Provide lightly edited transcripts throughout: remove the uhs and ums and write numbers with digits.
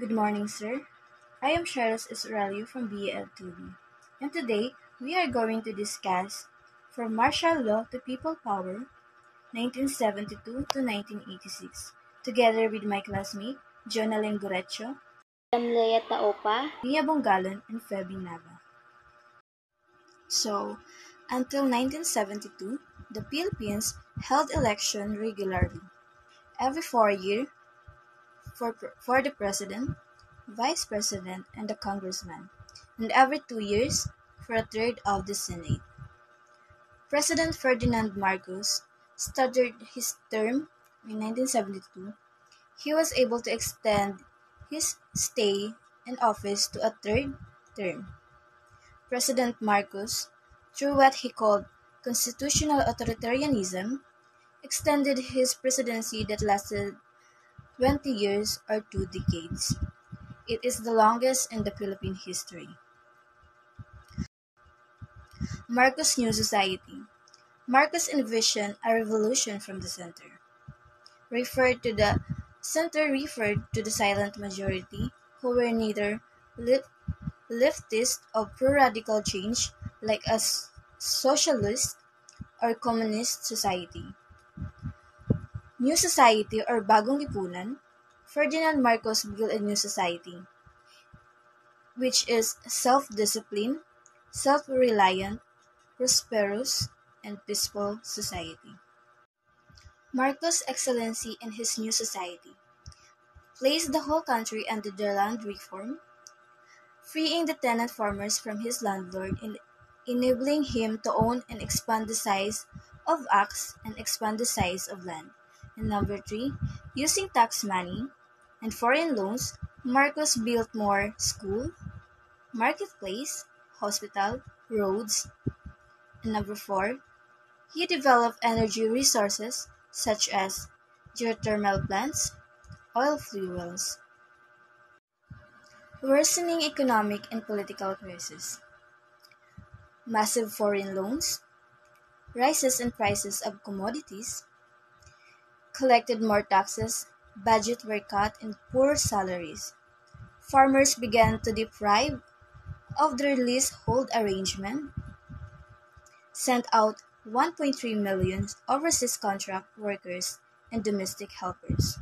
Good morning, sir. I am Cheryl Israelio from BL2B, and today we are going to discuss From Martial Law to People Power, 1972 to 1986, together with my classmate, Jonalyn Gorecho, Damlaya Taopa. Mia Bongalon, and Feby Nava. So, until 1972, the Philippines held election regularly, every 4 years for the president, vice president, and the congressman, and every 2 years for a third of the Senate. President Ferdinand Marcos started his term in 1972. He was able to extend his stay in office to a third term. President Marcos, through what he called constitutional authoritarianism, extended his presidency that lasted 20 years or 2 decades. It is the longest in the Philippine history. Marcos' New Society. Marcos envisioned a revolution from the center. Referred to the silent majority who were neither leftist or pro-radical change like a socialist or communist society. New Society or Bagong Lipunan, Ferdinand Marcos built a new society, which is self-disciplined, self-reliant, prosperous, and peaceful society. Marcos' excellency in his new society placed the whole country under the land reform, freeing the tenant farmers from his landlord and enabling him to own and expand the size of acres and expand the size of land. And number three, using tax money and foreign loans, Marcos built more school, marketplace, hospital, roads. And number four, he developed energy resources such as geothermal plants, oil fuels. Worsening economic and political crisis. Massive foreign loans, rises in prices of commodities, collected more taxes, budget were cut, and poor salaries. Farmers began to deprive of their leasehold arrangement, sent out 1.3 million overseas contract workers and domestic helpers.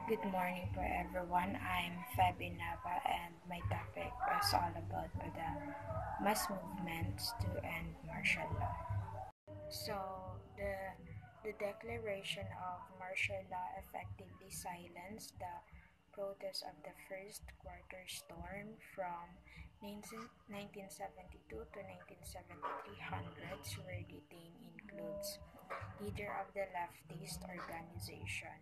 Good morning for everyone. I'm Fabi Nava and my topic is all about the mass movements to end martial law. So the declaration of martial law effectively silenced the protests of the first quarter storm from 1972 to 1973. Hundreds were detained includes leader of the leftist organization.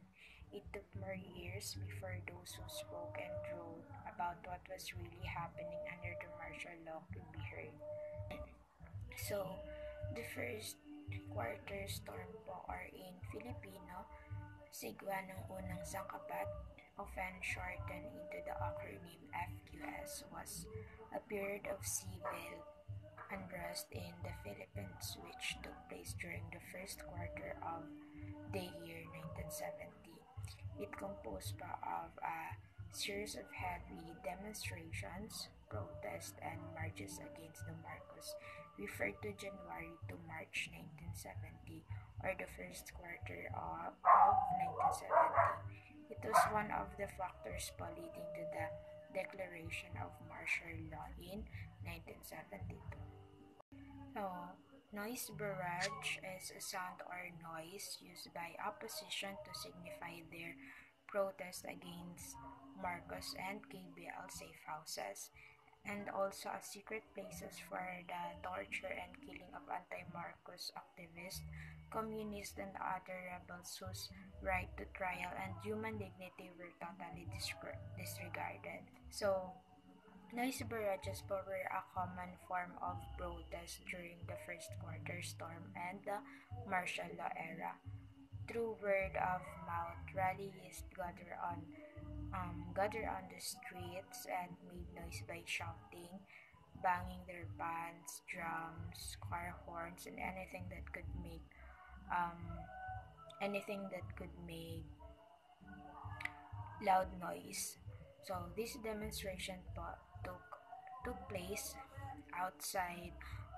It took more years before those who spoke and wrote about what was really happening under the martial law could be heard. So, the first quarter storm po or in Filipino, sigwa ng unang sangkapat, often shortened into the acronym FQS, was a period of civil unrest in the Philippines which took place during the first quarter of the year 1970. It composed pa of a series of heavy demonstrations, protests, and marches against the Marcos, referred to January to March 1970, or the first quarter of 1970. It was one of the factors leading to the declaration of martial law in 1972. So, noise barrage is a sound or noise used by opposition to signify their protest against Marcos and KBL safe houses, and also as secret places for the torture and killing of anti-Marcos activists, communists, and other rebels whose right to trial and human dignity were totally disregarded. So, noise barrages were a common form of protest during the first quarter storm and the martial law era. Through word of mouth, rallies gather on the streets and made noise by shouting, banging their bands, drums, car horns, and um, anything that could make loud noise. So this demonstration took place outside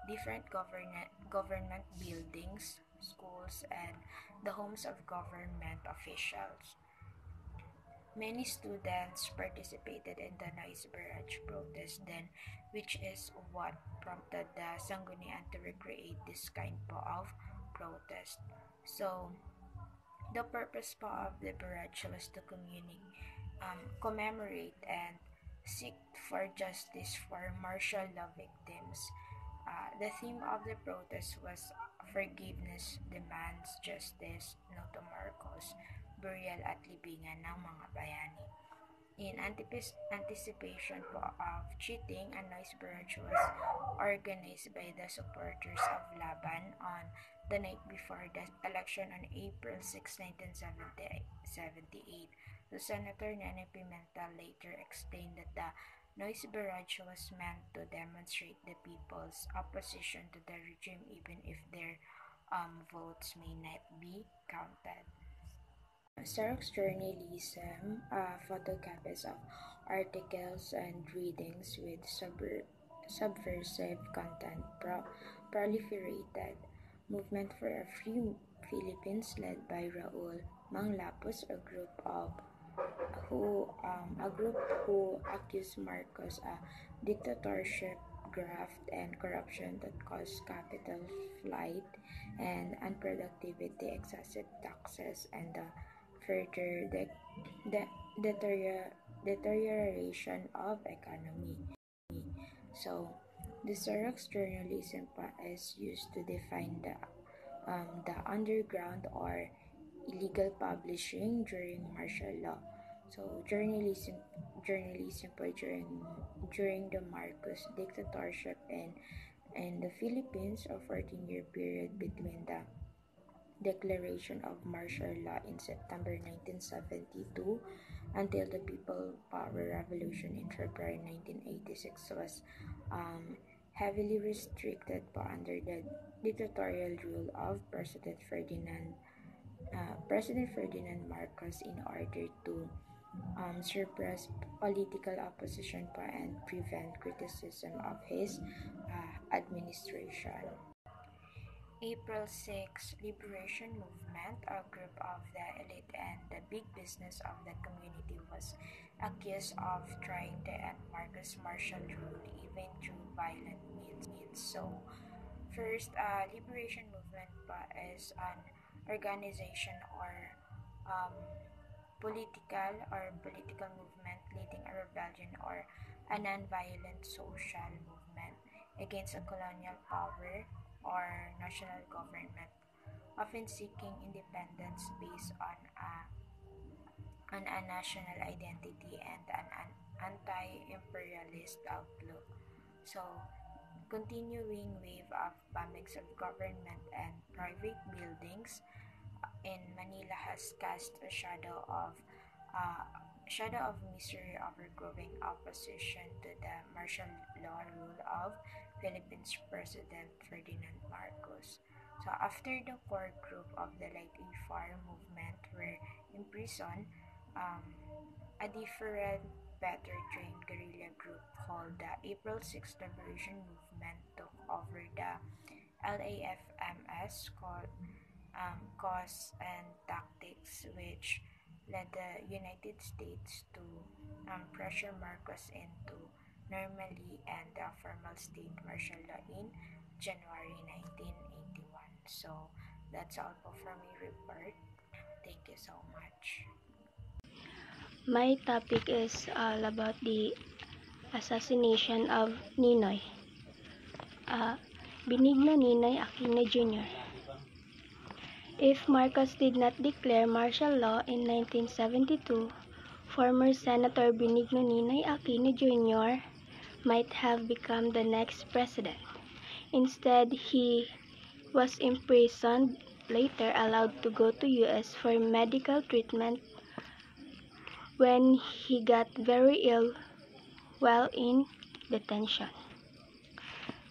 different government buildings, schools, and the homes of government officials. Many students participated in the noise barrage protest then, which is what prompted the Sangguniang to recreate this kind po of protest. So, the purpose po of the barrage was to commemorate and seek for justice for martial law victims. The theme of the protest was forgiveness demands justice, no to Marcos, burial at libingan ng mga bayani. In anticipation po of cheating, a noise barrage was organized by the supporters of Laban on the night before the election on April 6, 1978. So Senator Nene Pimentel later explained that the noise barrage was meant to demonstrate the people's opposition to the regime even if their votes may not be counted. Xerox journalism, photocopies of articles and readings with subversive content proliferated. Movement for a Free Philippines led by Raul Manglapos, a group who accused Marcos a dictatorship, graft, and corruption that caused capital flight and unproductivity, excessive taxes, and the further deterioration of economy. So, the Xerox journalism is used to define the underground or illegal publishing during martial law. So, journalism during the Marcos dictatorship in the Philippines, a 14-year period between the declaration of martial law in September 1972 until the People Power Revolution in February 1986 was heavily restricted under the dictatorial rule of President Ferdinand Marcos in order to suppress political opposition and prevent criticism of his administration. April 6 Liberation Movement, a group of the elite and the big business of the community, was accused of trying to end Marcos' martial rule even through violent means. So, first, Liberation Movement is an organization or political movement leading a rebellion or a non-violent social movement against a colonial power or national government, often seeking independence based on a national identity and an anti-imperialist outlook. So, continuing wave of bombings of government and private buildings in Manila has cast a shadow of misery over growing opposition to the martial law rule of Philippines President Ferdinand Marcos. So after the core group of the Light A4 movement were imprisoned, a different, better trained guerrilla group called the April 6 Liberation Movement took over the LAFMS cause and tactics, which led the United States to pressure Marcos into normally and formal state martial law in January 1981. So that's all po from my report. Thank you so much. My topic is all about the assassination of Ninoy. Benigno Ninoy Aquino Jr. If Marcos did not declare martial law in 1972, former Senator Benigno Ninoy Aquino Jr. might have become the next president. Instead, he was imprisoned, later allowed to go to US for medical treatment when he got very ill while in detention.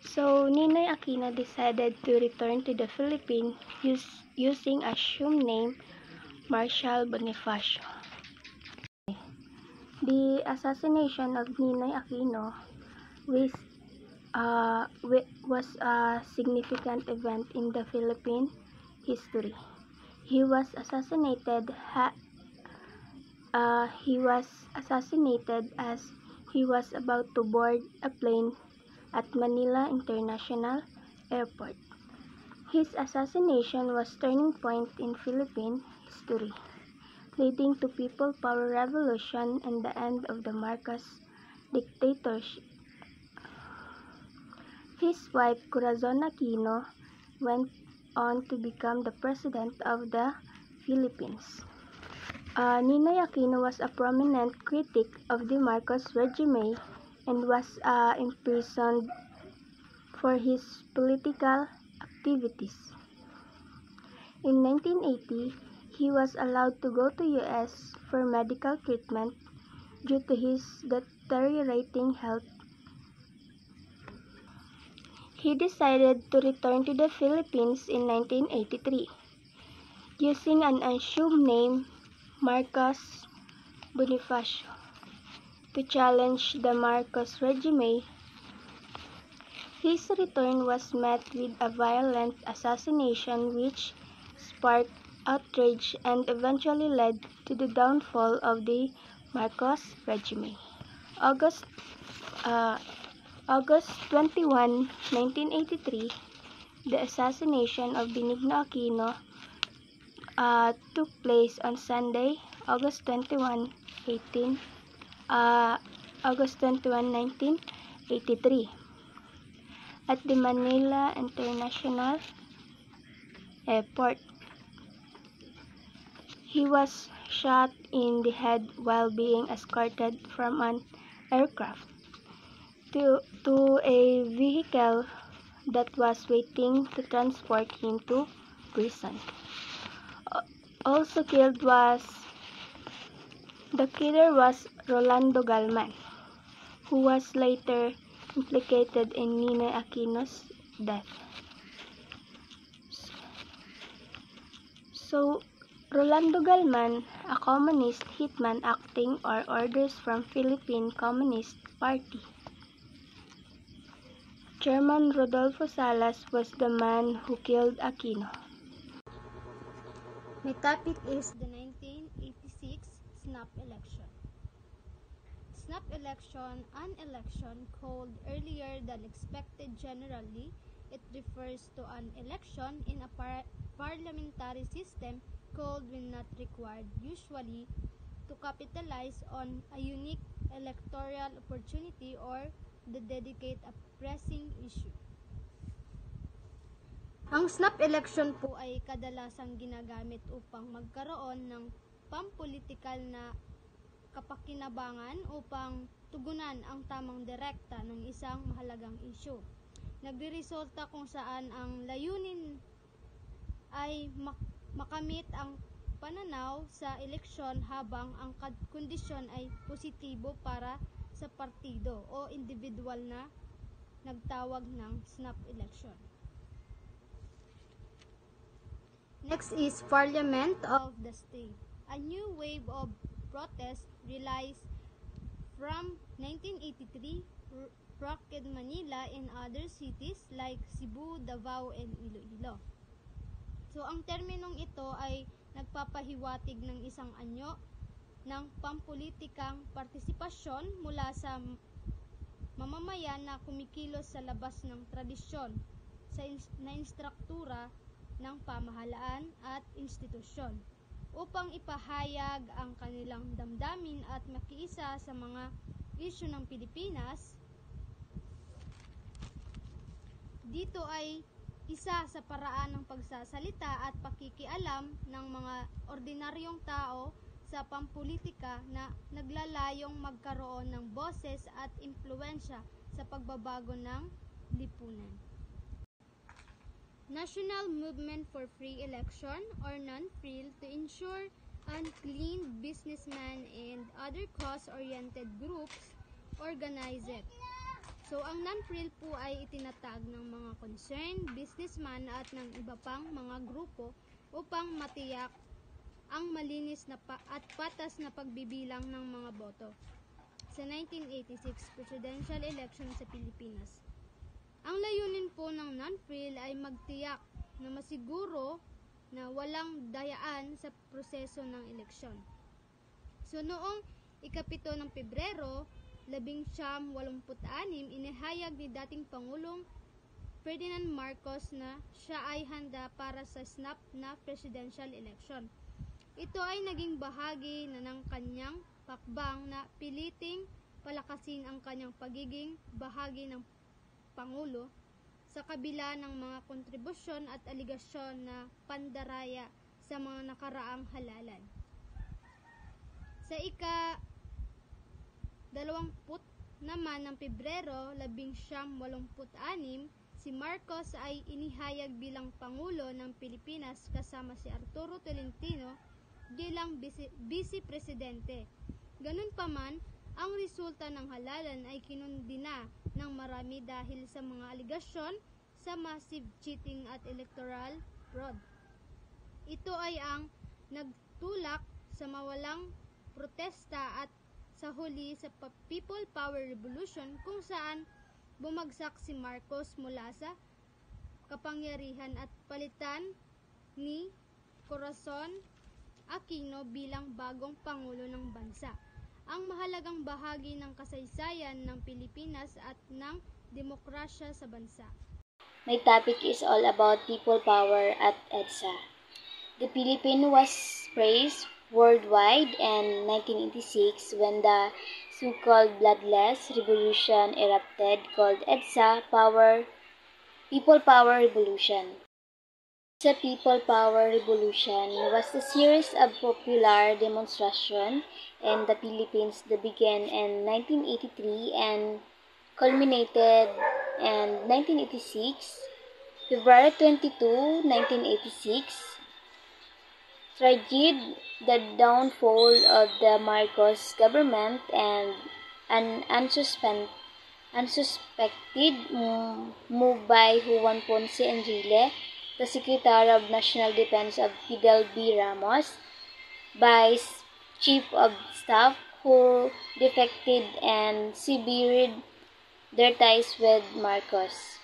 So, Ninoy Aquino decided to return to the Philippines using assumed name Marshal Bonifacio. The assassination of Ninoy Aquino was a significant event in the Philippine history. He was assassinated as he was about to board a plane at Manila International Airport. His assassination was a turning point in Philippine history, leading to People Power Revolution and the end of the Marcos dictatorship. His wife, Corazon Aquino, went on to become the President of the Philippines. Ninoy Aquino was a prominent critic of the Marcos regime and was imprisoned for his political activities. In 1980, he was allowed to go to US for medical treatment due to his deteriorating health. He decided to return to the Philippines in 1983, using an assumed name, Marcos Bonifacio, to challenge the Marcos regime. His return was met with a violent assassination which sparked outrage and eventually led to the downfall of the Marcos regime. August 21, 1983, the assassination of Benigno Aquino took place on Sunday, August 21, 1983, at the Manila International Airport. He was shot in the head while being escorted from an aircraft to a vehicle that was waiting to transport him to prison. Also killed was Rolando Galman, who was later implicated in Ninoy Aquino's death. So, Rolando Galman, a communist hitman acting on orders from Philippine Communist Party. Chairman Rodolfo Salas was the man who killed Aquino. My topic is the 1986 snap election. Snap election, an election called earlier than expected generally, it refers to an election in a parliamentary system called when not required, usually to capitalize on a unique electoral opportunity or to dedicate a pressing issue. Ang snap election po ay kadalasang ginagamit upang magkaroon ng pampolitikal na kapakinabangan upang tugunan ang tamang direkta ng isang mahalagang issue. Nagreresulta kung saan ang layunin ay makamit ang pananaw sa eleksyon habang ang kondisyon ay positibo para sa partido o individual na nagtawag ng snap election. Next is Parliament of the State. A new wave of protest relies from 1983 rocked Manila and other cities like Cebu, Davao, and Iloilo. So, ang terminong ito ay nagpapahiwatig ng isang anyo ng pampolitikang partisipasyon mula sa mamamayan na kumikilos sa labas ng tradisyon na instruktura ng pamahalaan at institusyon upang ipahayag ang kanilang damdamin at makiisa sa mga isyu ng Pilipinas. Dito ay isa sa paraan ng pagsasalita at pakikialam ng mga ordinaryong tao sa pampolitika na naglalayong magkaroon ng boses at impluwensya sa pagbabago ng lipunan. National Movement for Free Election or NONFREL to ensure unclean businessmen and other cause-oriented groups organize it. So, ang NONFREL po ay itinatag ng mga concerned businessman at ng iba pang mga grupo upang matiyak ang malinis na at patas na pagbibilang ng mga boto sa 1986 presidential election sa Pilipinas. Ang layunin po ng non-frill ay magtiyak na masiguro na walang dayaan sa proseso ng eleksyon. So noong ika-7 ng Pebrero, 1986, inihayag ni dating Pangulong Ferdinand Marcos na siya ay handa para sa snap na presidential election. Ito ay naging bahagi na ng kanyang pakbang na piliting palakasin ang kanyang pagiging bahagi ng Pangulo sa kabila ng mga kontribusyon at aligasyon na pandaraya sa mga nakaraang halalan. Sa ika-20 naman ng Pebrero 1986, si Marcos ay inihayag bilang Pangulo ng Pilipinas kasama si Arturo Tolentino bilang Vice Presidente. Ganun pa man, ang resulta ng halalan ay kinundina ng marami dahil sa mga aligasyon sa massive cheating at electoral fraud. Ito ay ang nagtulak sa mawalang protesta at sa huli sa People Power Revolution kung saan bumagsak si Marcos mula sa kapangyarihan at palitan ni Corazon Aquino bilang bagong Pangulo ng bansa. Ang mahalagang bahagi ng kasaysayan ng Pilipinas at ng demokrasya sa bansa. My topic is all about people power at EDSA. The Philippines was praised worldwide in 1986 when the so-called bloodless revolution erupted called EDSA People Power Revolution. The People Power Revolution was a series of popular demonstrations in the Philippines that began in 1983 and culminated in 1986. February 22, 1986, triggered the downfall of the Marcos government and an unsuspected move by Juan Ponce Enrile, the Secretary of National Defense of Fidel B. Ramos, Vice Chief of Staff, who defected and severed their ties with Marcos.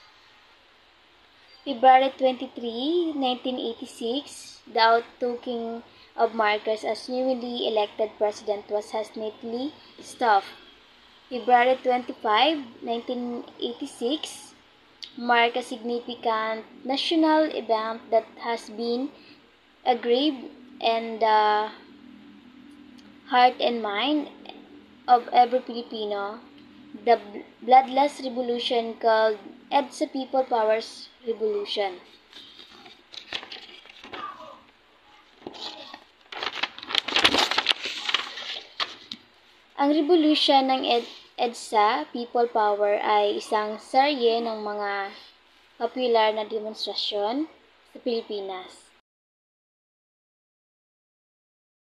February 23, 1986, the outtooking of Marcos as newly elected president was hastily stopped. February 25, 1986, marked a significant national event that has been engraved in the heart and mind of every Filipino, the bloodless revolution called EDSA People Powers Revolution. Ang revolusyon ng EDSA People Power ay isang serye ng mga popular na demonstrasyon sa Pilipinas.